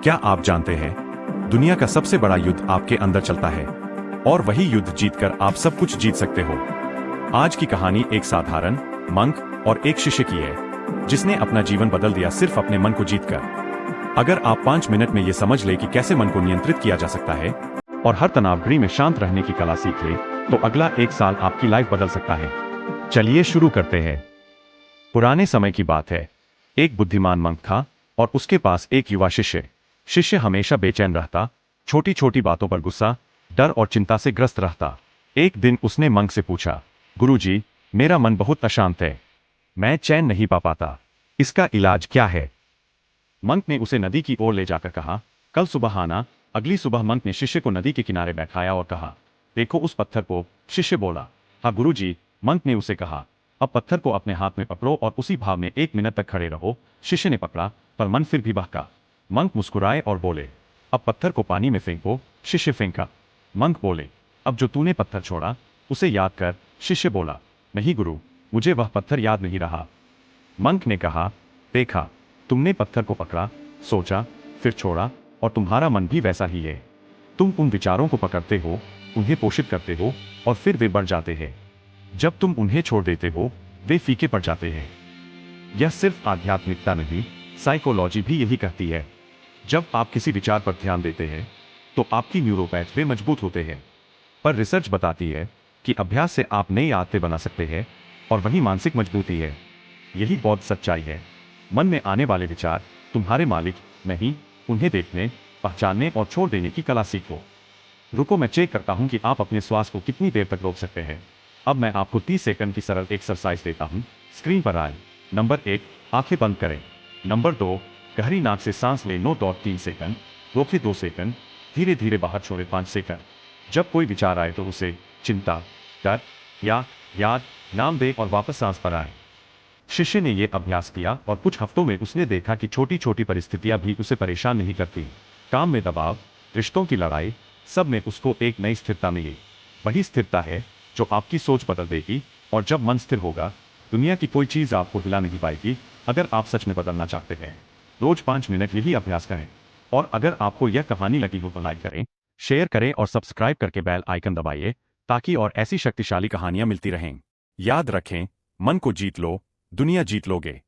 क्या आप जानते हैं, दुनिया का सबसे बड़ा युद्ध आपके अंदर चलता है और वही युद्ध जीतकर आप सब कुछ जीत सकते हो। आज की कहानी एक साधारण मंक और एक शिष्य की है जिसने अपना जीवन बदल दिया सिर्फ अपने मन को जीतकर। अगर आप 5 मिनट में ये समझ ले कि कैसे मन को नियंत्रित किया जा सकता है और हर तनावग्री में शांत रहने की कला सीख ले, तो अगला 1 साल आपकी लाइफ बदल सकता है। चलिए शुरू करते हैं। पुराने समय की बात है। एक बुद्धिमान मंक था और उसके पास एक युवा शिष्य। शिष्य हमेशा बेचैन रहता, छोटी छोटी बातों पर गुस्सा, डर और चिंता से ग्रस्त रहता। एक दिन उसने मंक से पूछा, गुरुजी, मेरा मन बहुत अशांत है, मैं चैन नहीं पा पाता, इसका इलाज क्या है? मंक ने उसे नदी की ओर ले जाकर कहा, कल सुबह आना। अगली सुबह मंक ने शिष्य को नदी के किनारे बैठाया और कहा, देखो उस पत्थर को। शिष्य बोला, हाँ गुरुजी। मंक ने उसे कहा, अब पत्थर को अपने हाथ में पकड़ो और उसी भाव में 1 मिनट तक खड़े रहो। शिष्य ने पकड़ा, पर मन फिर भी बहका। मंक मुस्कुराए और बोले, अब पत्थर को पानी में फेंको। शिष्य फेंका। मंक बोले, अब जो तूने पत्थर छोड़ा उसे याद कर। शिष्य बोला, नहीं गुरु, मुझे वह पत्थर याद नहीं रहा। मंक ने कहा, देखा, तुमने पत्थर को पकड़ा, सोचा, फिर छोड़ा, और तुम्हारा मन भी वैसा ही है। तुम उन विचारों को पकड़ते हो, उन्हें पोषित करते हो, और फिर वे बढ़ जाते हैं। जब तुम उन्हें छोड़ देते हो, वे फीके पड़ जाते हैं। यह सिर्फ आध्यात्मिकता नहीं, साइकोलॉजी भी यही कहती है। जब आप किसी विचार पर ध्यान देते हैं, तो आपकी न्यूरोपैथवे मजबूत होते हैं। पर रिसर्च बताती है कि अभ्यास से आप नई आदतें बना सकते हैं, और वही मानसिक मजबूती है। यही बौद्ध सच्चाई है। मन में आने वाले विचार तुम्हारे मालिक नहीं, उन्हें देखने, पहचानने और छोड़ देने की कला सीखो। रुको, मैं चेक करता हूं कि आप अपने श्वास को कितनी देर तक रोक सकते हैं। अब मैं आपको 30 सेकंड की सरल एक्सरसाइज देता हूं। स्क्रीन पर आए। नंबर 1, आंखें बंद करें। नंबर 2, गहरी नाक से सांस लें 9.3 सेकंड, रोके 2 सेकंड, धीरे धीरे बाहर छोड़े 5 सेकंड। जब कोई विचार आए तो उसे चिंता, डर या याद नाम दे और वापस सांस पर आए। शिष्य ने यह अभ्यास किया और कुछ हफ्तों में उसने देखा कि छोटी छोटी परिस्थितियां भी उसे परेशान नहीं करती। काम में दबाव, रिश्तों की लड़ाई, सब में उसको एक नई स्थिरता मिली। वही स्थिरता है जो आपकी सोच बदल देगी, और जब मन स्थिर होगा, दुनिया की कोई चीज आपको हिला नहीं पाएगी। अगर आप सच में बदलना चाहते हैं, रोज 5 मिनट यही अभ्यास करें। और अगर आपको यह कहानी लगी हो तो लाइक करें, शेयर करें और सब्सक्राइब करके बेल आइकन दबाइए, ताकि और ऐसी शक्तिशाली कहानियां मिलती रहें। याद रखें, मन को जीत लो, दुनिया जीत लोगे।